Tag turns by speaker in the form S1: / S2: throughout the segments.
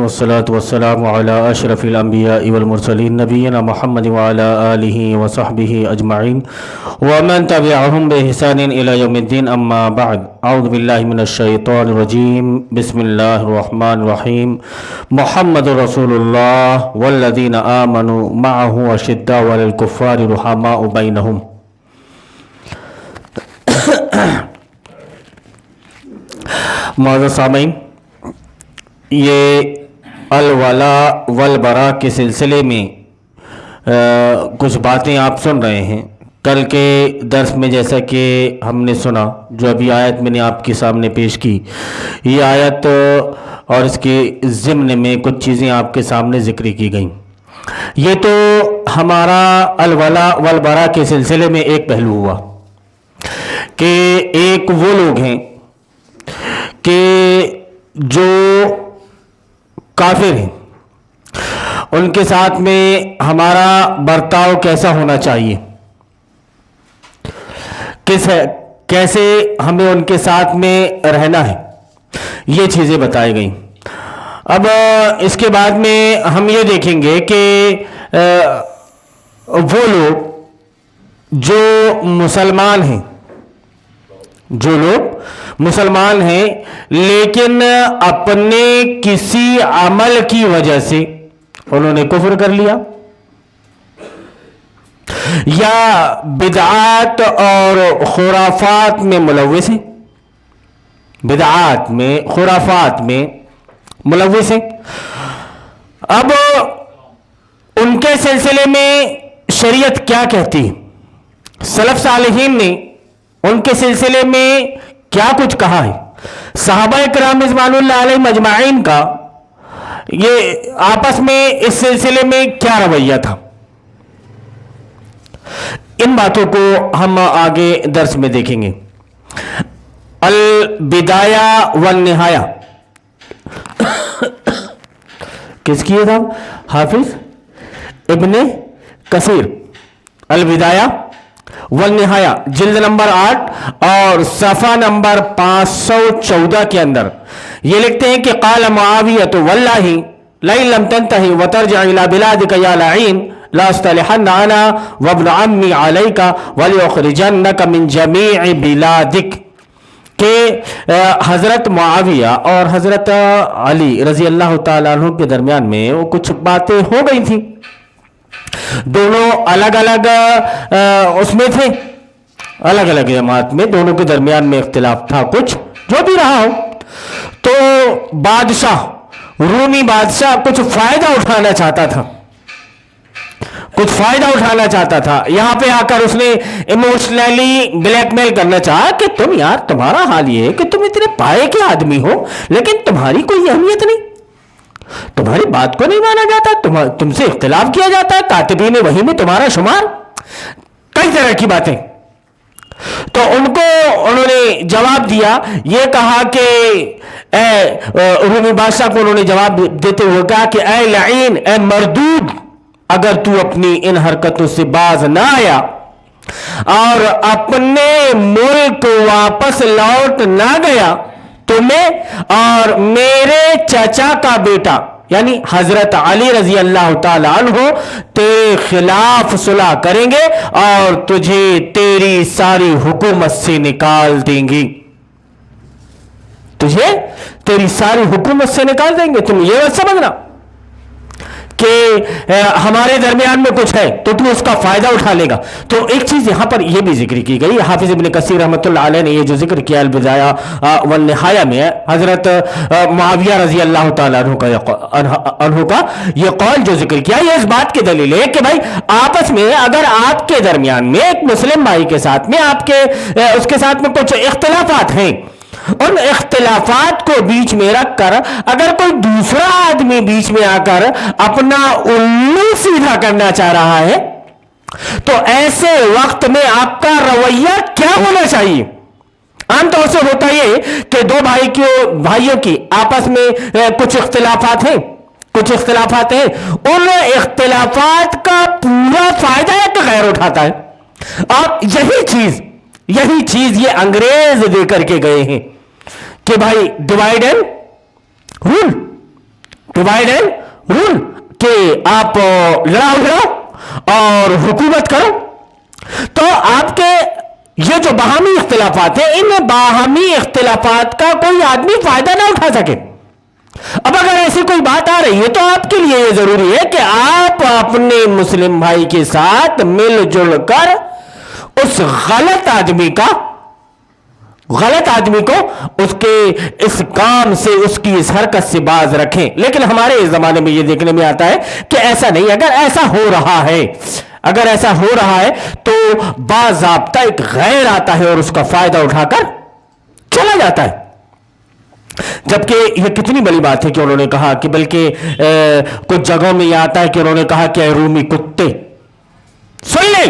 S1: والصلاة والسلام على أشرف الأنبياء والمرسلين نبينا محمد وعلى آله وصحبه أجمعين ومن تبعهم بإحسان إلى يوم الدين. أما بعد، أعوذ بالله من الشيطان الرجيم. بسم الله الرحمن الرحيم. محمد رسول الله والذين آمنوا معه أشداء على الكفار رحماء بينهم. معزز سامعین، یہ الولا والبرا کے سلسلے میں کچھ باتیں آپ سن رہے ہیں. کل کے درس میں جیسا کہ ہم نے سنا، جو ابھی آیت میں نے آپ کے سامنے پیش کی، یہ آیت اور اس کے ضمن میں کچھ چیزیں آپ کے سامنے ذکر کی گئیں. یہ تو ہمارا الولا والبرا کے سلسلے میں ایک پہلو ہوا کہ ایک وہ لوگ ہیں کہ جو کافر ہیں، ان کے ساتھ میں ہمارا برتاؤ کیسا ہونا چاہیے، کیسے ہمیں ان کے ساتھ میں رہنا ہے، یہ چیزیں بتائی گئیں. اب اس کے بعد میں ہم یہ دیکھیں گے کہ وہ لوگ جو مسلمان ہیں، جو لوگ مسلمان ہیں لیکن اپنے کسی عمل کی وجہ سے انہوں نے کفر کر لیا، یا بدعات اور خرافات میں ملوث ہیں، بدعات میں خرافات میں ملوث ہیں. اب ان کے سلسلے میں شریعت کیا کہتی ہے، سلف صالحین نے ان کے سلسلے میں کیا کچھ کہا ہے، صحابہ کرام رضوان اللہ علیہ مجمعین کا یہ آپس میں اس سلسلے میں کیا رویہ تھا، ان باتوں کو ہم آگے درس میں دیکھیں گے. البدایہ والنہایہ کس کی ہے صاحب؟ حافظ ابن کثیر. البدایہ والنہایہ جلد نمبر 8 اور صفحہ نمبر 514 کے اندر یہ لکھتے ہیں کہ قال معاویۃ واللہ لئن لم تنتہی وترجع الی بلادک یا لعین لا اصطلحن انا وابن عمی علیک ولیخرجنک من جمیع بلادک. کہ حضرت معاویہ اور حضرت علی رضی اللہ تعالیٰ عنہ کے درمیان میں وہ کچھ باتیں ہو گئی تھیں، دونوں الگ الگ اس میں تھے، الگ الگ جماعت میں، دونوں کے درمیان میں اختلاف تھا، کچھ جو بھی رہا ہو. تو بادشاہ، رومی بادشاہ کچھ فائدہ اٹھانا چاہتا تھا، کچھ فائدہ اٹھانا چاہتا تھا. یہاں پہ آ کر اس نے ایموشنلی بلیک میل کرنا چاہا کہ تمہارا حال یہ ہے کہ تم اتنے پائے کے آدمی ہو لیکن تمہاری کوئی اہمیت نہیں، تمہاری بات کو نہیں مانا جاتا، تم سے اختلاف کیا جاتا ہے، کاتبین وحی میں تمہارا شمار، کئی طرح کی باتیں. تو ان کو انہوں نے جواب دیا، یہ کہا کہ رومی بادشاہ کو انہوں نے جواب دیتے ہوئے کہا کہ اے لعین، اے مردود، اگر تو اپنی ان حرکتوں سے باز نہ آیا اور اپنے ملک واپس لوٹ نہ گیا تو میں اور میرے چچا کا بیٹا یعنی حضرت علی رضی اللہ تعالی عنہ تیرے خلاف صلح کریں گے اور تجھے تیری ساری حکومت سے نکال دیں گے، تجھے تیری ساری حکومت سے نکال دیں گے. تم یہ مت سمجھنا کہ ہمارے درمیان میں کچھ ہے تو اس کا فائدہ اٹھا لے گا. تو ایک چیز یہاں پر یہ بھی ذکر کی گئی، حافظ ابن کثیر رحمۃ اللہ علیہ نے یہ جو ذکر کیا البدایہ والنہایہ میں حضرت معاویہ رضی اللہ تعالیٰ عنہ کا یہ قول جو ذکر کیا، یہ اس بات کی دلیل ہے کہ بھائی آپس میں اگر آپ کے درمیان میں ایک مسلم بھائی کے ساتھ میں اس کے ساتھ میں کچھ اختلافات ہیں، ان اختلافات کو بیچ میں رکھ کر اگر کوئی دوسرا آدمی بیچ میں آ کر اپنا الو سیدھا کرنا چاہ رہا ہے تو ایسے وقت میں آپ کا رویہ کیا ہونا چاہیے؟ عام طور سے ہوتا یہ کہ دو بھائیوں کی آپس میں کچھ اختلافات ہیں، ان اختلافات کا پورا فائدہ ایک غیر اٹھاتا ہے. اور یہی چیز یہ انگریز دے کر کے گئے ہیں کہ بھائی divide and rule, divide and rule, कि आप लड़ाओ और हुकूमत करो। तो आपके ये जो बाहमी इख्तिलाफात है, इन बाहमी इख्तिलाफात का कोई आदमी फायदा ना उठा सके। अब अगर ऐसी कोई बात आ रही है तो आपके लिए ये जरूरी है कि आप अपने मुस्लिम भाई के साथ मिलजुल कर उस गलत आदमी को उसके इस काम से, उसकी इस हरकत से बाज रखें। लेकिन हमारे इस जमाने में ये देखने में आता है कि ऐसा नहीं। अगर ऐसा हो रहा है तो बाज़ाब्ता एक गैर आता है और उसका फायदा उठाकर चला जाता है। जबकि यह कितनी बड़ी बात है कि उन्होंने कहा कि बल्कि कुछ जगहों में यह आता है कि उन्होंने कहा कि रूमी कुत्ते सुन ले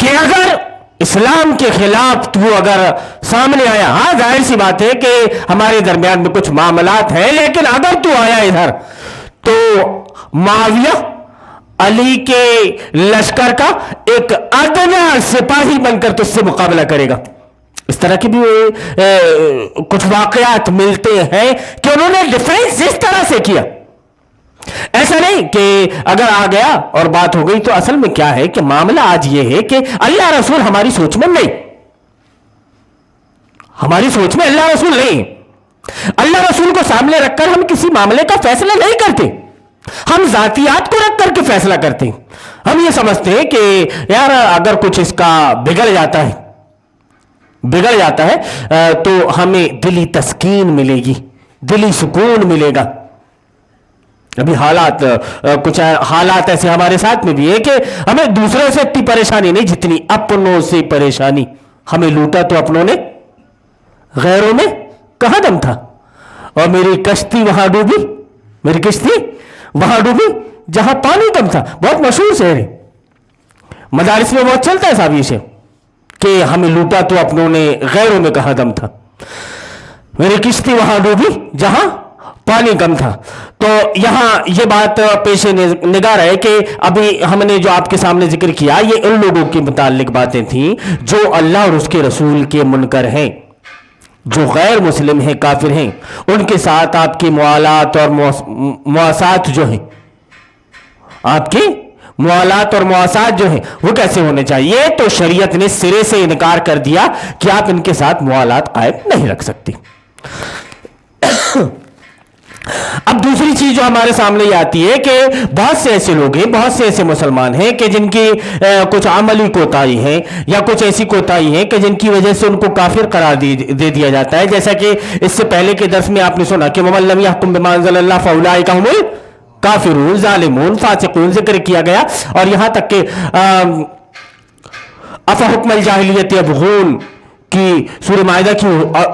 S1: कि अगर इस्लाम के खिलाफ तू अगर सामने आया, हां जाहिर सी बात है कि हमारे दरमियान में कुछ मामलात हैं, लेकिन अगर तू आया इधर तो माविया अली के लश्कर का एक अदना सिपाही बनकर तुझसे मुकाबला करेगा। इस तरह के भी कुछ वाकयात मिलते हैं कि उन्होंने डिफेंस इस तरह से किया। ऐसा नहीं कि अगर आ गया और बात हो गई। तो असल में क्या है कि मामला आज ये है कि अल्लाह रसूल हमारी सोच में नहीं, हमारी सोच में अल्लाह रसूल नहीं। अल्लाह रसूल को सामने रखकर हम किसी मामले का फैसला नहीं करते, हम जातियात को रख करके फैसला करते हैं। हम ये समझते हैं कि यार अगर कुछ इसका बिगड़ जाता है तो हमें दिली तस्कीन मिलेगी, दिली सुकून मिलेगा। अभी कुछ हालात ऐसे हमारे साथ में भी है कि हमें दूसरों से इतनी परेशानी नहीं जितनी अपनों से परेशानी। हमें लूटा तो अपनों ने, गैरों में कहां दम था। और मेरी कश्ती वहां डूबी जहां पानी कम था। बहुत मशहूर शेर है, मदारिस में बहुत चलता है साहब ये शेर कि हमें लूटा तो अपनों ने, गैरों में कहां दम था। मेरी किश्ती वहां डूबी जहां पानी कम था। तो यहां ये बात पेश निगाह है कि अभी हमने जो आपके सामने जिक्र किया ये उन लोगों के मुतालिक बातें थी जो अल्लाह और उसके रसूल के मुनकर हैं, जो गैर मुस्लिम हैं, काफिर हैं। उनके साथ आपकी मुआलात और मुआसात जो हैं, आपकी मुआलात और मुआसात जो हैं वो कैसे होने चाहिए। तो शरीयत ने सिरे से इनकार कर दिया कि आप इनके साथ मुआलात कायम नहीं रख सकते। अब दूसरी चीज जो हमारे सामने आती है कि बहुत से ऐसे लोग हैं, बहुत से ऐसे मुसलमान हैं कि जिनकी कुछ अमली कोताही है या कुछ ऐसी कोताही है कि जिनकी वजह से उनको काफिर करार दे दिया जाता है। जैसा कि इससे पहले के दर्स में आपने सुना कि वमन लम यहकुम बिमा अंज़लल्लाह फउलाइका हुमुल काफिरून ज़ालिमून फासिकून जिक्र किया गया। और यहां तक कि अफ़ा हुक्मल जाहिलियत यबग़ून की सूरह माइदा की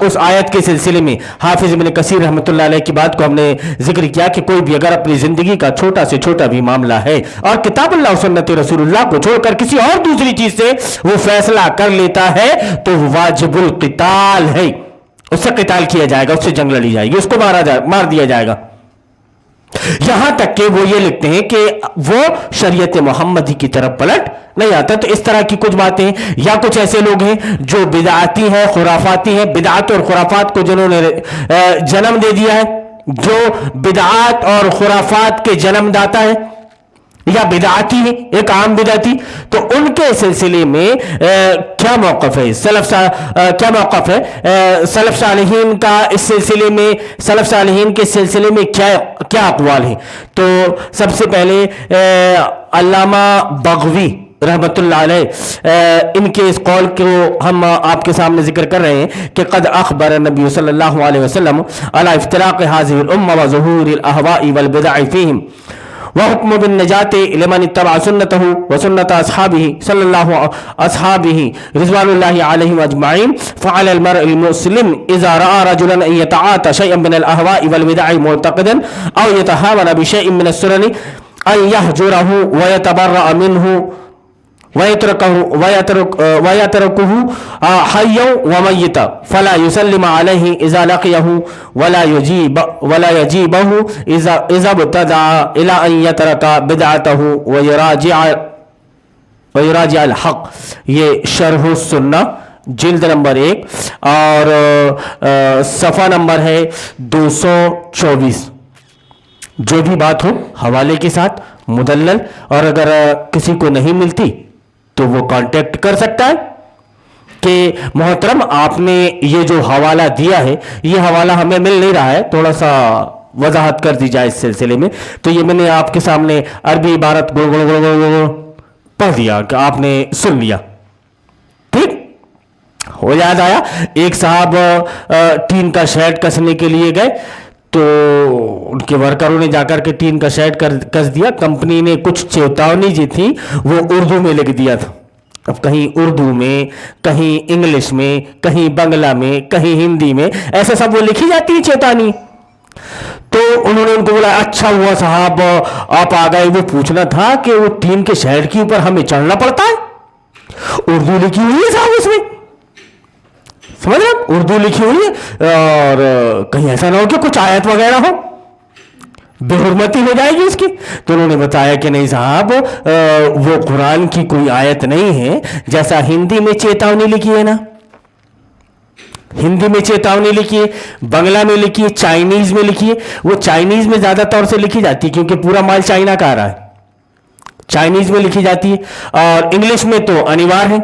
S1: उस आयत के सिलसिले में हाफिज इब्न कसीर रहमतुल्लाह अलैह की बात को हमने जिक्र किया कि कोई भी अगर अपनी जिंदगी का छोटा से छोटा भी मामला है और किताबुल्लाह सुन्नत रसूलुल्लाह को छोड़कर किसी और दूसरी चीज से वो फैसला कर लेता है तो वाजिबुल क़िताल है, उससे क़िताल किया जाएगा, उससे जंग लड़ी जाएगी, उसको मार दिया जाएगा। यहां तक कि वो ये लिखते हैं कि वो शरीयत मोहम्मदी की तरफ पलट नहीं आता। तो इस तरह की कुछ बातें, या कुछ ऐसे लोग हैं जो बिदआती हैं, खुराफाती हैं, बिदआत और खुराफात को जिन्होंने जन्म दे दिया है, जो बिदआत और खुराफात के जन्मदाता है या बिदआती है, एक आम बिदआती, तो उनके सिलसिले में क्या मौक़िफ़ है, क्या मौक़िफ़ है सलफ़ सालिहीन का इस सिलसिले में, सलफ़ सालिहीन के सिलसिले में क्या अक़वाल है। तो सबसे पहले अल्लामा बग़वी रहमतुल्लाह अलैह इनके इस कौल को हम आपके सामने जिक्र कर रहे हैं कि क़द अख़बर नबी सल्लल्लाहु अलैहि वसल्लम अला इफ़्तिराक़ हाज़िहिल उम्मा व ज़ुहूरिल अहवाइ वल बिदअ फ़ीहिम व हुक्म बिन नजात लिमन इत्तबअ सुन्नतहु व सुन्नत अस्हाबिही रिज़वानुल्लाहि अलैहिम अजमईन फ़अलल मर्इल मुस्लिम इज़ा रअा रजुलन अन यतआता शयअन मिनल अहवाइ वल बिदअ मुअतक़िदन औ यतहावन बिशयइन मिनस सुनन अन यहजुरहु व यतबर्रअ मिन्हु वयतरकुहु हय्यन व मय्यिता फला युसल्लिम अलैहि इज़ा लक़ियहु वला यजीबहु इज़ा इब्तदा इला अन यतरका बिदअतहु व युराजिअल हक़। ये शरह सुन्ना جلد نمبر 1 اور صفحہ نمبر ہے 224. جو بھی بات ہو حوالے کے ساتھ مدلل, اور اگر کسی کو نہیں ملتی تو وہ کانٹیکٹ کر سکتا ہے کہ محترم آپ نے یہ جو حوالہ دیا ہے یہ حوالہ ہمیں مل نہیں رہا ہے, تھوڑا سا وضاحت کر دی جائے اس سلسلے میں. تو یہ میں نے آپ کے سامنے عربی عبارت گڑ گڑ گڑ گڑ پڑھ دیا کہ آپ نے سن لیا. ٹھیک ہو, یاد آیا ایک صاحب ٹین کا شیڈ کسنے کے لیے گئے تو ان کے ورکروں نے جا کر کے ٹین کا شیڈ کس دیا. کمپنی نے کچھ چیتاونی جو تھی وہ اردو میں لکھ دیا تھا. اب کہیں اردو میں, کہیں انگلش میں, کہیں بنگلہ میں, کہیں ہندی میں, ایسے سب وہ لکھی جاتی ہے چیتانی. تو انہوں نے ان کو بولا اچھا ہوا صاحب آپ آ گئے, وہ پوچھنا تھا کہ وہ ٹین کے شہر کے اوپر ہمیں چڑھنا پڑتا ہے؟ اردو لکھی ہوئی ہے صاحب اس میں, سمجھ رہے, اردو لکھی ہوئی ہے, اور کہیں ایسا نہ ہو کہ کچھ آیت وغیرہ ہو, بے حرمتی ہو جائے گی اس کی. تو انہوں نے بتایا کہ نہیں صاحب وہ قرآن کی کوئی آیت نہیں ہے, جیسا ہندی میں چیتاونی لکھی ہے نا, ہندی میں چیتاونی لکھی ہے, بنگلہ میں لکھی ہے, چائنیز میں لکھی ہے. وہ چائنیز میں زیادہ طور سے لکھی جاتی ہے کیونکہ پورا مال چائنا کا آ رہا ہے, چائنیز میں لکھی جاتی ہے. اور انگلش میں تو انوار ہے,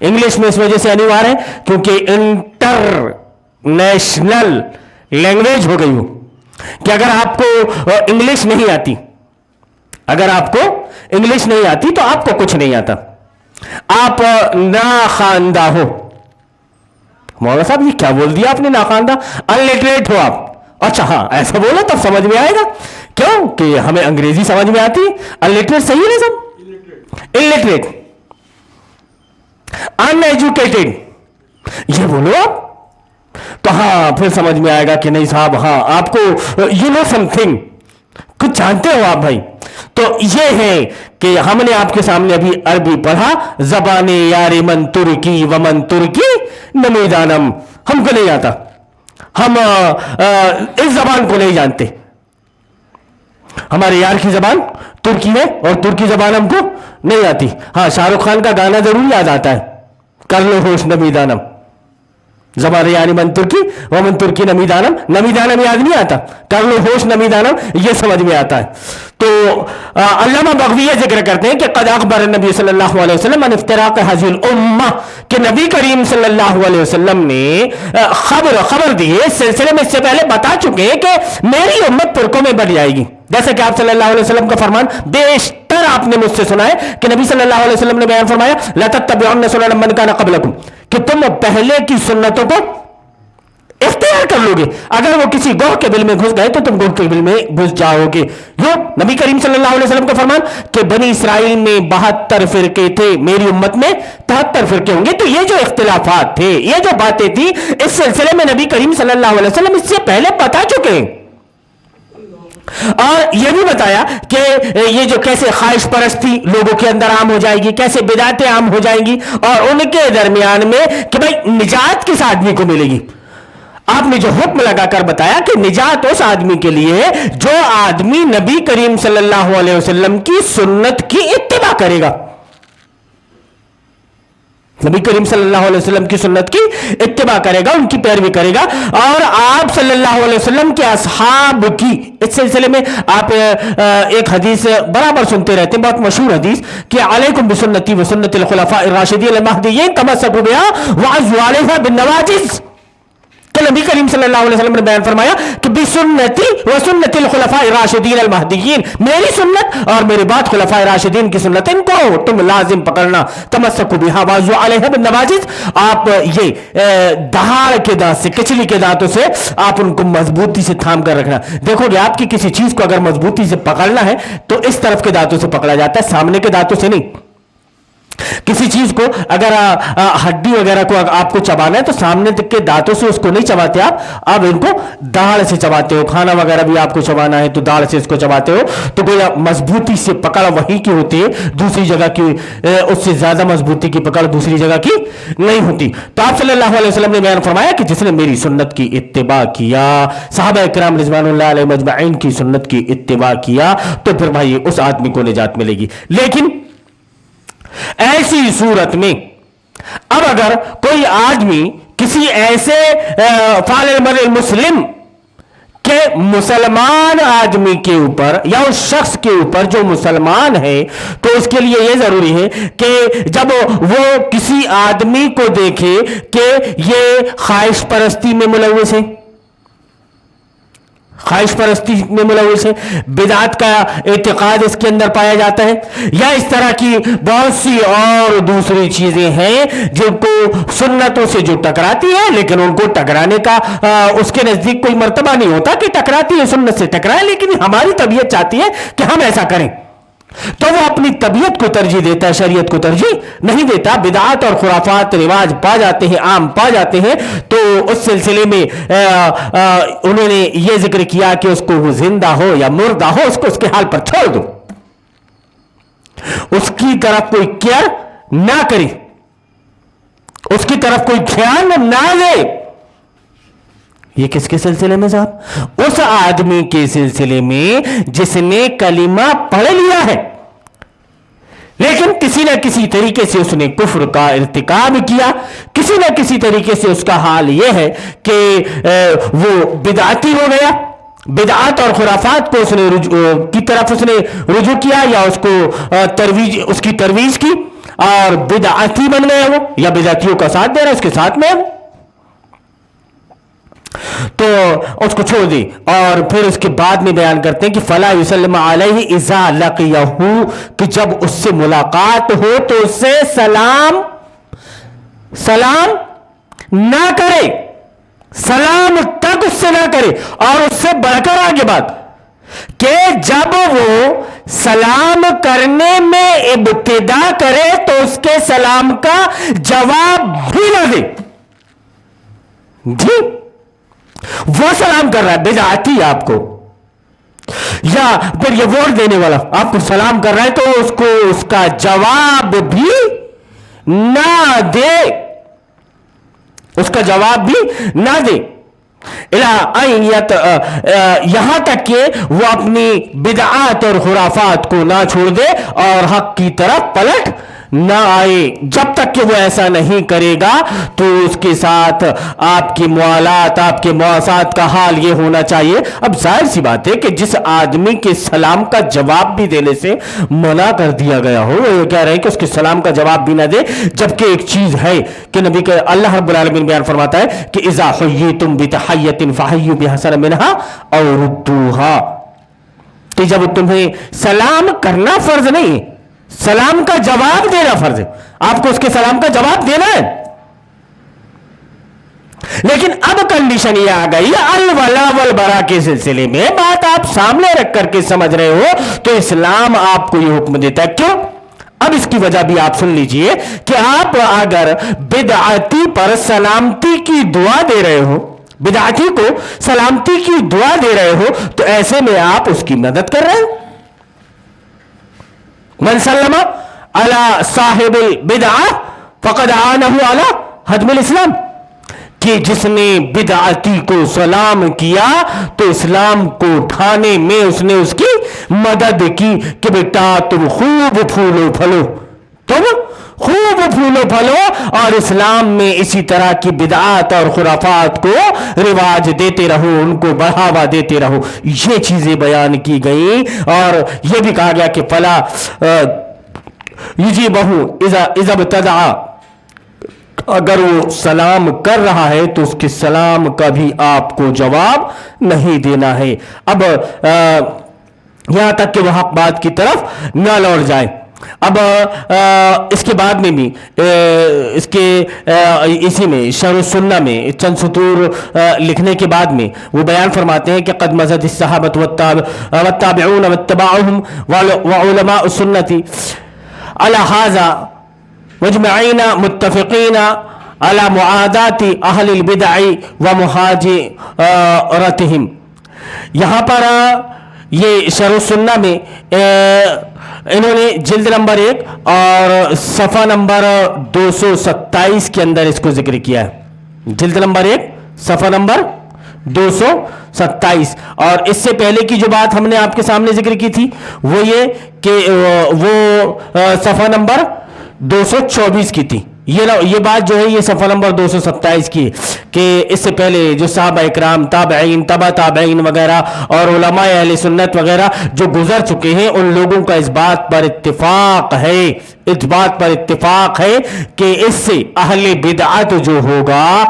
S1: انگلش میں اس وجہ سے انوار ہے کیونکہ انٹر نیشنل لینگویج ہو گئی ہو کہ اگر آپ کو انگلش نہیں آتی, اگر آپ کو انگلش نہیں آتی تو آپ کو کچھ نہیں آتا, آپ ناخواندہ ہو. مولانا صاحب یہ کیا بول دیا آپ نے, ناخواندہ, انلیٹریٹ ہو آپ. اچھا ہاں ایسا بولو تب سمجھ میں آئے گا, کیوں کہ ہمیں انگریزی سمجھ میں آتی ہے. انلیٹریٹ صحیح ہے نا سب, انلیٹریٹ, ان ایجوکیٹڈ, یہ بولو آپ تو ہاں پھر سمجھ میں آئے گا کہ نہیں صاحب ہاں آپ کو یو نو سم تھنگ, کچھ جانتے ہو آپ بھائی. تو یہ ہے کہ ہم نے آپ کے سامنے ابھی عربی پڑھا, زبان یار من ترکی ومن ترکی نمیدانم, ہم کو نہیں آتا, ہم اس زبان کو نہیں جانتے. ہمارے یار کی زبان ترکی ہے اور ترکی زبان ہم کو نہیں آتی. ہاں شاہ رخ خان کا گانا ضرور یاد آتا ہے, کر لو ہوش نمیدانم, زبان یعنی من ترکی ومن ترکی نمیدانم, نمیدانم یاد نہیں آتا, کر لو ہوش نمیدانم یہ سمجھ میں آتا ہے. تو علامہ بغوی یہ ذکر کرتے ہیں کہ قد اخبر نبی صلی اللہ علیہ وسلم عن افتراق هذه الامہ, کہ نبی کریم صلی اللہ علیہ وسلم نے خبر دی ہے, اس سلسلے میں اس سے پہلے بتا چکے ہیں کہ میری امت فرقوں میں بٹ جائے گی. جیسے کہ آپ صلی اللہ علیہ وسلم کا فرمان بیشتر آپ نے مجھ سے سنا ہے کہ نبی صلی اللہ علیہ وسلم نے بیان فرمایا لَتَتَّبِعُنَّ سُنَنَ مَنْ كَانَ قَبْلَكُمْ, کہ تم پہلے کی سنتوں کو اختیار کر لو گے. اگر وہ کسی گوہ کے بل میں گھس گئے تو تم گوہ کے بل میں گھس جاؤ گے. جو نبی کریم صلی اللہ علیہ وسلم کا فرمان کہ بنی اسرائیل میں 72 فرقے تھے, میری امت میں 73 فرقے ہوں گے. تو یہ جو اختلافات تھے, یہ جو باتیں تھی, اس سلسلے میں نبی کریم صلی اللہ علیہ وسلم اس سے پہلے بتا چکے ہیں. اور یہ بھی بتایا کہ یہ جو کیسے خواہش پرستی لوگوں کے اندر عام ہو جائے گی, کیسے بدعتیں عام ہو جائیں گی, اور ان کے درمیان میں کہ بھائی نجات کس آدمی کو ملے گی. آپ نے جو حکم لگا کر بتایا کہ نجات اس آدمی کے لیے ہے جو آدمی نبی کریم صلی اللہ علیہ وسلم کی سنت کی اتباع کرے گا. نبی کریم صلی اللہ علیہ وسلم کی سنت کی اتباع کرے گا, ان کی پیروی کرے گا. اور آپ صلی اللہ علیہ وسلم کے اصحاب کی, اس سلسلے میں آپ ایک حدیث برابر سنتے رہتے ہیں, بہت مشہور حدیث, کہ علیکم بسنتی و سنت الخلفاء الراشدین المہدیین تمسکوا بها وعضوا علیہا بالنواجذ. کہ نبی کریم صلی اللہ علیہ وسلم نے بیان فرمایا کہ بسنتی و سنت الخلفاء الراشدین المہدیین, میری سنت اور میرے بعد خلفاء راشدین کی سنت, ان کو تم لازم پکڑنا. تمسکوا بها وعضوا علیہا بالنواجذ, آپ یہ دہاڑ کے دانت سے, کچلی کے دانتوں سے آپ ان کو مضبوطی سے تھام کر رکھنا. دیکھو گے آپ کی کسی چیز کو اگر مضبوطی سے پکڑنا ہے تو اس طرف کے دانتوں سے پکڑا جاتا ہے, سامنے کے دانتوں سے نہیں. کسی چیز کو اگر ہڈی وغیرہ کو آپ کو چبانا ہے تو سامنے تک کے دانتوں سے اس کو نہیں چباتے آپ ان کو داڑھ سے چباتے ہو. کھانا وغیرہ بھی آپ کو چبانا ہے تو داڑھ سے اس کو چباتے ہو. تو کوئی مضبوطی سے پکڑ وہی کی ہوتی ہے, دوسری جگہ کی اس سے زیادہ مضبوطی کی پکڑ دوسری جگہ کی نہیں ہوتی. تو آپ صلی اللہ علیہ وسلم نے بیان فرمایا کہ جس نے میری سنت کی اتباع کیا, صحابہ کرام رضوان اللہ علیہ مجمعین کی سنت کی اتباع کیا, تو پھر بھائی اس آدمی کو نجات ملے گی. لیکن ایسی صورت میں اب اگر کوئی آدمی کسی ایسے فعل المرء المسلم کہ مسلمان آدمی کے اوپر یا اس شخص کے اوپر جو مسلمان ہے، تو اس کے لیے یہ ضروری ہے کہ جب وہ کسی آدمی کو دیکھے کہ یہ خواہش پرستی میں ملوث ہے، خواہش پرستی میں ملوث ہے، بدعت کا اعتقاد اس کے اندر پایا جاتا ہے، یا اس طرح کی بہت سی اور دوسری چیزیں ہیں جن کو سنتوں سے جو ٹکراتی ہیں، لیکن ان کو ٹکرانے کا اس کے نزدیک کوئی مرتبہ نہیں ہوتا کہ ٹکراتی ہے، سنت سے ٹکرائے، لیکن ہماری طبیعت چاہتی ہے کہ ہم ایسا کریں، تو وہ اپنی طبیعت کو ترجیح دیتا ہے، شریعت کو ترجیح نہیں دیتا۔ بدعات اور خرافات رواج پا جاتے ہیں، عام پا جاتے ہیں، تو اس سلسلے میں انہوں نے یہ ذکر کیا کہ اس کو وہ زندہ ہو یا مردہ ہو، اس کو اس کے حال پر چھوڑ دو، اس کی طرف کوئی کیئر نہ کرے، اس کی طرف کوئی دھیان نہ دے۔ یہ کس کے سلسلے میں صاحب؟ اس آدمی کے سلسلے میں جس نے کلمہ پڑھ لیا ہے، لیکن کسی نہ کسی طریقے سے اس نے کفر کا ارتکاب کیا، کسی نہ کسی طریقے سے اس کا حال یہ ہے کہ وہ بدعتی ہو گیا، بدعات اور خرافات کو کی طرف اس نے رجوع کیا، یا اس کو اس کی ترویج کی اور بدعتی بن گیا وہ، یا بدعتیوں کا ساتھ دے رہا ہے، اس کے ساتھ میں تو اس کو چھوڑ دی۔ اور پھر اس کے بعد میں بیان کرتے ہیں کہ فلا یسلم علیہ اذا لقیہ، کہ جب اس سے ملاقات ہو تو اس سے سلام نہ کرے، سلام تک اس سے نہ کرے۔ اور اس سے بڑھ کر آگے بات کہ جب وہ سلام کرنے میں ابتدا کرے تو اس کے سلام کا جواب بھی نہ دے۔ جی وہ سلام کر رہا ہے بدعتی آپ کو، یا پھر یہ ووٹ دینے والا آپ کو سلام کر رہا ہے تو اس کو اس کا جواب بھی نہ دے، اس کا جواب بھی نہ دے، یہاں تک کہ وہ اپنی بدعات اور خرافات کو نہ چھوڑ دے اور حق کی طرف پلٹ نہ آئے۔ جب تک کہ وہ ایسا نہیں کرے گا تو اس کے ساتھ آپ کی موالات، آپ کے مواسات کا حال یہ ہونا چاہیے۔ اب ظاہر سی بات ہے کہ جس آدمی کے سلام کا جواب بھی دینے سے منع کر دیا گیا ہو، وہ کہہ رہے ہیں کہ اس کے سلام کا جواب بھی نہ دے، جبکہ ایک چیز ہے کہ نبی کے اللہ رب العالمین بیان فرماتا ہے کہ اذا حییتم بتحیۃ فحیوا بأحسن منها او ردوها، کہ جب تمہیں سلام کرنا فرض نہیں، سلام کا جواب دینا فرض ہے، آپ کو اس کے سلام کا جواب دینا ہے۔ لیکن اب کنڈیشن یہ آ گئی الولا والبرا کے سلسلے میں، بات آپ سامنے رکھ کر کے سمجھ رہے ہو تو اسلام آپ کو یہ حکم دیتا ہے۔ کیوں؟ اب اس کی وجہ بھی آپ سن لیجئے کہ آپ اگر بدعتی پر سلامتی کی دعا دے رہے ہو، بدعتی کو سلامتی کی دعا دے رہے ہو، تو ایسے میں آپ اس کی مدد کر رہے ہو۔ من سلم علی صاحب البدعہ فقد اعانہ علی ہدم الاسلام، کہ جس نے بدعتی کو سلام کیا تو اسلام کو اٹھانے میں اس نے اس کی مدد کی کہ بیٹا تم خوب پھولو پھلو، تم خوب پھولو پھلو، اور اسلام میں اسی طرح کی بدعات اور خرافات کو رواج دیتے رہو، ان کو بڑھاوا دیتے رہو۔ یہ چیزیں بیان کی گئیں، اور یہ بھی کہا گیا کہ فلا یجیبہ اذا ابتدع، اگر وہ سلام کر رہا ہے تو اس کے سلام کا بھی آپ کو جواب نہیں دینا ہے۔ اب یہاں تک کہ وہ حق بات کی طرف نہ لوٹ جائے۔ اب اس کے بعد میں بھی اس کے اسی میں شرح السنہ میں چند سطور لکھنے کے بعد میں وہ بیان فرماتے ہیں کہ قد مزد الصحابۃ والتابعون واتباعهم وعلماء السنة على هذا مجمعین متفقین على معادات اہل البدع ومہاجرتهم۔ یہاں پر یہ شرح السنہ میں انہوں نے جلد نمبر 1 اور صفحہ نمبر 227 کے اندر اس کو ذکر کیا ہے۔ جلد نمبر 1 صفحہ نمبر 227، اور اس سے پہلے کی جو بات ہم نے آپ کے سامنے ذکر کی تھی وہ یہ کہ وہ صفحہ نمبر 224 کی تھی۔ ये बात जो है ये सफ़ा नंबर 227 की, कि इससे पहले जो साहबा इकराम, ताबईन, तबा ताबईन वगैरह और उलमा अहले सुन्नत वगैरह जो गुजर चुके हैं, उन लोगों का इस बात पर इत्तिफाक है कि इससे अहले बिदअत जो होगा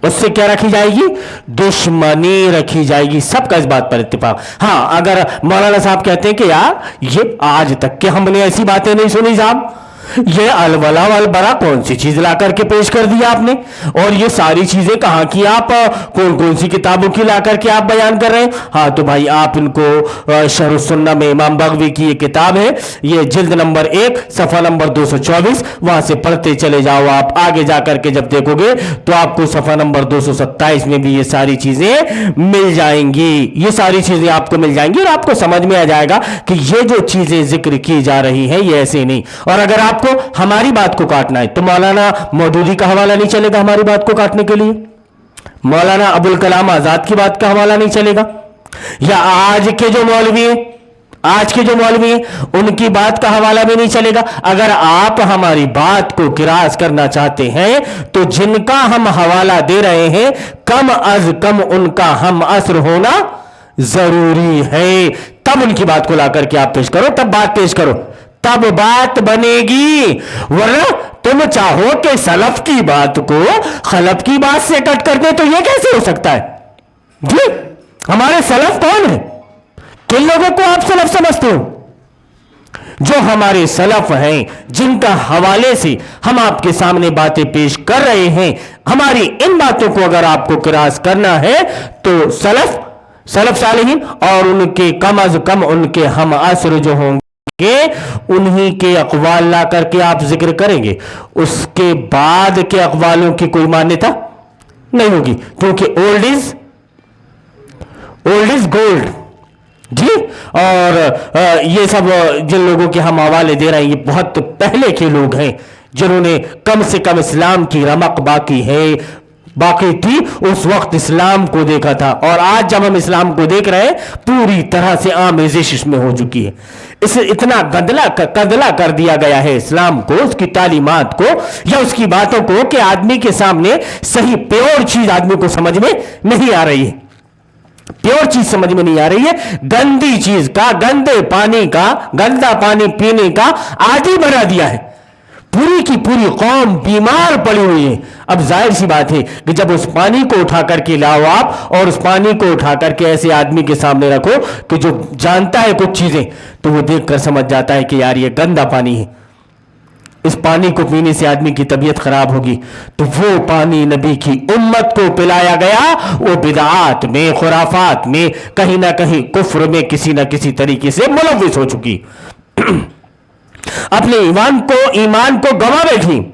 S1: उससे क्या रखी जाएगी? दुश्मनी रखी जाएगी। सबका इस बात पर इत्तिफाक। हाँ, अगर मौलाना साहब कहते हैं कि यार ये आज तक के हमने ऐसी बातें नहीं सुनी साहब, ये अलवला वल बरा कौन सी चीज ला करके पेश कर दी आपने, और ये सारी चीजें कहाँ की, आप कौन कौन सी किताबों की ला करके आप बयान कर रहे हैं? हाँ तो भाई आप इनको शरह सुन्ना में इमाम बगवी की ये किताब है, ये जिल्द नंबर 1 सफ़ा नंबर 224, वहां से पढ़ते चले जाओ। आप आगे जाकर के जब देखोगे तो आपको सफ़ा नंबर 227 में भी ये सारी चीजें मिल जाएंगी, ये सारी चीजें आपको मिल जाएंगी, और आपको समझ में आ जाएगा कि ये जो चीजें जिक्र की जा रही हैं ये ऐसे नहीं। और अगर आपको हमारी बात को काटना है तो मौलाना मौदूदी का हवाला नहीं चलेगा हमारी बात को काटने के लिए, मौलाना अबुल कलाम आजाद की बात का हवाला नहीं चलेगा, या आज के जो मौलवी हैं उनकी बात का हवाला भी नहीं चलेगा। अगर आप हमारी बात को किरास करना चाहते हैं तो जिनका हम हवाला दे रहे हैं कम अज कम उनका हम असर होना जरूरी है, तब उनकी बात को ला करके आप पेश करो, तब बात पेश करो, तब बात बनेगी। वरना तुम चाहो कि सलफ की बात को खलफ की बात से कट कर दे, तो यह कैसे हो सकता है जी? हमारे सलफ कौन है? किन लोगों को आप सलफ समझते हो? जो हमारे सलफ हैं, जिनका हवाले से हम आपके सामने बातें पेश कर रहे हैं, हमारी इन बातों को अगर आपको किरास करना है तो सलफ सालिहीन और उनके कम अज कम उनके हम असर जो होंगे उन्हीं के अक़वाल ला करके आप जिक्र करेंगे, उसके बाद के अक़वालों की कोई मान्यता नहीं होगी, क्योंकि ओल्ड इज गोल्ड जी। और ये सब जिन लोगों के हम हवाले दे रहे हैं ये बहुत पहले के लोग हैं, जिन्होंने कम से कम इस्लाम की रमक बाकी थी उस वक्त इस्लाम को देखा था, और आज जब हम इस्लाम को देख रहे हैं पूरी तरह से आमेज़िश इसमें हो चुकी है। इसे इतना कदला कर दिया गया है इस्लाम को, उसकी तालीमात को या उसकी बातों को, कि आदमी के सामने सही प्योर चीज आदमी को समझ में नहीं आ रही है, प्योर चीज समझ में नहीं आ रही है, गंदी चीज का, गंदे पानी का, गंदा पानी पीने का आदी बना दिया है। पूरी की पूरी कौम बीमार पड़ी हुई है। अब जाहिर सी बात है कि जब उस पानी को उठा करके लाओ आप और उस पानी को उठा करके ऐसे आदमी के सामने रखो कि जो जानता है कुछ चीजें, तो वो देखकर समझ जाता है कि यार ये गंदा पानी है, इस पानी को पीने से आदमी की तबीयत खराब होगी। तो वो पानी नबी की उम्मत को पिलाया गया, वो बिदआत में, खुराफात में, कहीं ना कहीं कुफ्र में किसी ना किसी तरीके से मुलव्विस हो चुकी। अपने ईमान को गवा बैठी।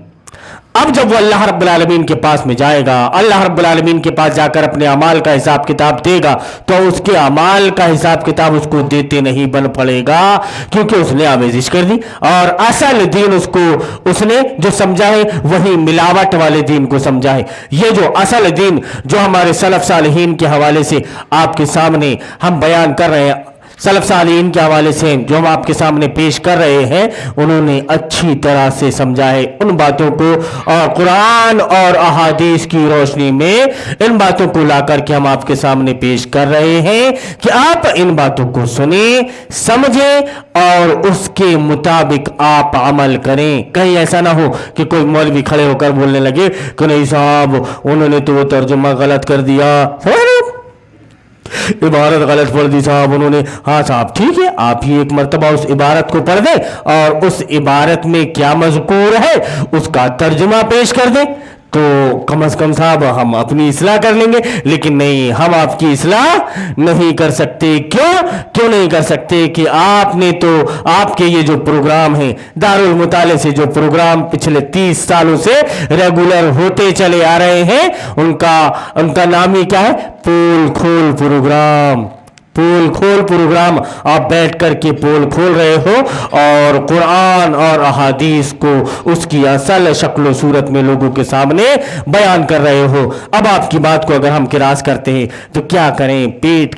S1: अब जब वो अल्लाह रब्बुल आलमीन के पास में जाएगा, अल्लाह रब्बुल आलमीन के पास जाकर अपने अमाल का हिसाब किताब देगा, तो उसके अमाल का हिसाब किताब उसको देते नहीं बन पड़ेगा, क्योंकि उसने आमेज़िश कर दी। और असल दीन उसने जो समझा है वही मिलावट वाले दीन को समझा है। ये जो असल दीन जो हमारे सलफ सालिहीन के हवाले से आपके सामने हम बयान कर रहे हैं, सलफ सालिहीन के हवाले से जो हम आपके सामने पेश कर रहे हैं, उन्होंने अच्छी तरह से समझा है उन बातों को, और कुरान और अहादीस की रोशनी में इन बातों को लाकर के हम आपके सामने पेश कर रहे हैं कि आप इन बातों को सुने, समझें और उसके मुताबिक आप अमल करें। कहीं ऐसा ना हो कि कोई मौलवी खड़े होकर बोलने लगे कि नहीं साहब उन्होंने तो वो तर्जुमा गलत कर दिया, इबारत गलत पढ़ दी साहब उन्होंने। हाँ साहब ठीक है, आप ही एक मर्तबा उस इबारत को पढ़ दें और उस इबारत में क्या मज़कूर है उसका तर्जुमा पेश कर दें, तो कम से कम साहब हम अपनी इस्लाह कर लेंगे। लेकिन नहीं, हम आपकी इस्लाह नहीं कर सकते। क्यों नहीं कर सकते? कि आपने तो आपके ये जो प्रोग्राम है दारुल मुताले से, जो प्रोग्राम पिछले 30 सालों से रेगुलर होते चले आ रहे हैं, उनका नाम ही क्या है? पोल खोल प्रोग्राम। पोल खोल प्रोग्राम आप बैठ कर के पोल खोल रहे हो और कुरान और अहादीस को उसकी असल शक्ल सूरत में लोगों के सामने बयान कर रहे हो। अब आपकी बात को अगर हम किरास करते हैं तो क्या करें, पेट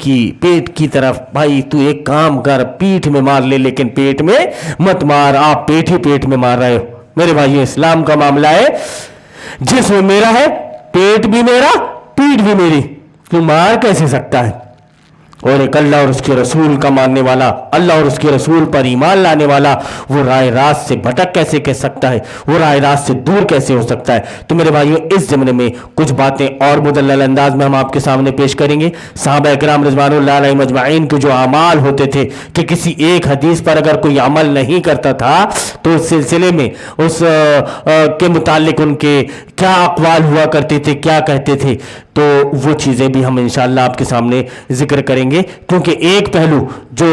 S1: की तरफ भाई तू एक काम कर, पीठ में मार ले, लेकिन पेट में मत मार, आप पेट में मार रहे हो। मेरे भाई इस्लाम का मामला है, जिस्म मेरा है, पेट भी मेरा, पीठ भी मेरी, तू मार कैसे सकता है? और एक अल्लाह और उसके रसूल का मानने वाला, अल्लाह और उसके रसूल पर ईमान लाने वाला, वो राह रास्त से भटक कैसे कह सकता है, वो राह रास्त से दूर कैसे हो सकता है? तो मेरे भाइयों, इस ज़माने में कुछ बातें और मुदल्लल अंदाज में हम आपके सामने पेश करेंगे। सहाबा इकराम रिज़वानुल्लाह अलैहिम अजमाइन के जो अमाल होते थे कि किसी एक हदीस पर अगर कोई अमल नहीं करता था तो उस सिलसिले में उस के मुतालिक उनके क्या अक़वाल हुआ करते थे, क्या कहते थे, तो वो चीज़ें भी हम इंशाअल्लाह आपके सामने जिक्र करेंगे। क्योंकि एक पहलू जो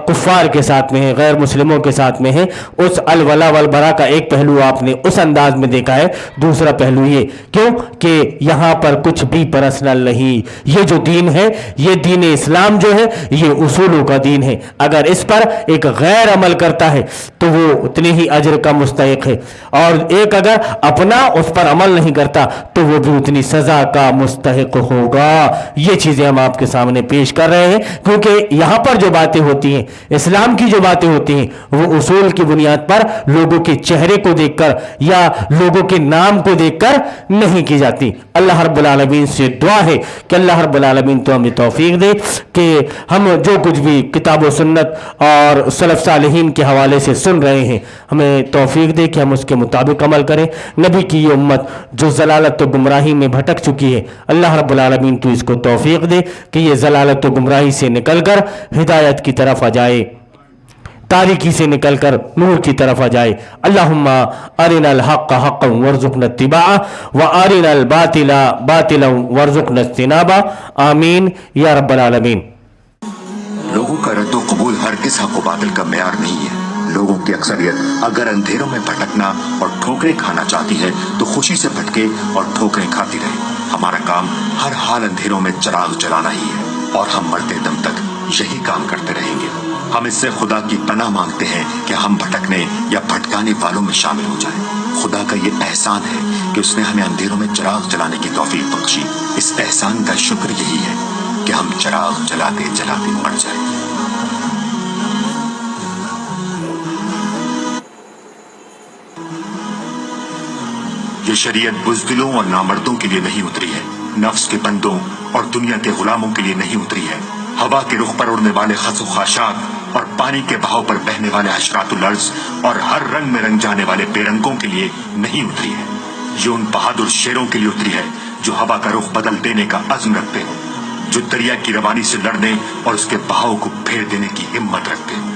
S1: कुफ़ार के साथ में है, गैर मुस्लिमों के साथ में है, उस अलवला वलबरा का एक पहलू आपने उस अंदाज में देखा है। दूसरा पहलू ये क्यों कि यहाँ पर कुछ भी पर्सनल नहीं, ये जो दीन है, ये दीन इस्लाम जो है, ये उसूलों का दीन है। अगर इस पर एक गैर अमल करता है तो वो उतने ही अजर का मुस्तहिक है, और एक अगर अपना उस पर अमल नहीं करता तो वो भी उतनी सज़ा का मुस्तहिक होगा। ये चीज़ें हम आपके सामने पेश कर रहे हैं, क्योंकि यहाँ पर जो बातें होती हैं, इस्लाम की जो बातें होती हैं, वो उसूल की बुनियाद पर लोगों के चेहरे को देखकर या लोगों के नाम को देखकर नहीं की जाती। अल्लाह रब्बुल आलमीन से दुआ है कि अल्लाह रब्बुल आलमीन तो हमें तौफीक दे कि हम जो कुछ भी किताब व सुन्नत और सलफ सालिहीन के हवाले से सुन रहे हैं, हमें तौफीक दे कि हम उसके मुताबिक अमल करें। नबी की ये उम्मत जो ज़लालत व गुमराही में भटक चुकी है, अल्लाह रब्बुल आलमीन तो इसको तौफीक दे कि ये ज़लालत व गुमराही से निकलकर हिदायत की तरफ आ जाए, तारीकी से निकलकर नूर की तरफ आ जाए। अल्लाहुम्मा अरिनल हक़्क़ हक़्क़न वरज़ुक़ना इत्तिबाअह व अरिनल बातिला बातिलन वरज़ुक़ना इज्तिनाबा। आमीन या रब्बल आलमीन।
S2: लोगों का रद्द कबूल हरगिज़ हक़ व बातिल का मेयार नहीं है। लोगों की अक्सरियत अगर अंधेरों में भटकना और ठोकरें खाना चाहती है तो खुशी से भटके और ठोकरें खाती रहे। हमारा काम हर हाल अंधेरों में चिराग जलाना ही है, और हम मरते दम तक यही काम करते रहेंगे। हम इससे खुदा की पनाह मांगते हैं कि हम भटकने या भटकाने वालों में शामिल हो जाएं। खुदा का ये एहसान है कि उसने हमें अंधेरों में चिराग जलाने की तौफीक बख्शी। इस एहसान का शुक्र यही है कि हम चिराग जलाते जलाते मर जाएं। ये शरीयत बुज़दिलों और नामर्दों के लिए नहीं उतरी है, नफ्स के बंदों और दुनिया के गुलामों के लिए नहीं उतरी है। हवा के रुख पर उड़ने वाले खसो खाशात और पानी के बहाव पर बहने वाले हशरातुल अर्ज़ और हर रंग में रंग जाने वाले बेरंगों के लिए नहीं उतरी है। ये उन बहादुर शेरों के लिए उतरी है जो हवा का रुख बदल देने का अज़्म रखते हो, जो दरिया की रवानी से लड़ने और उसके बहाव को फेर देने की हिम्मत रखते हो।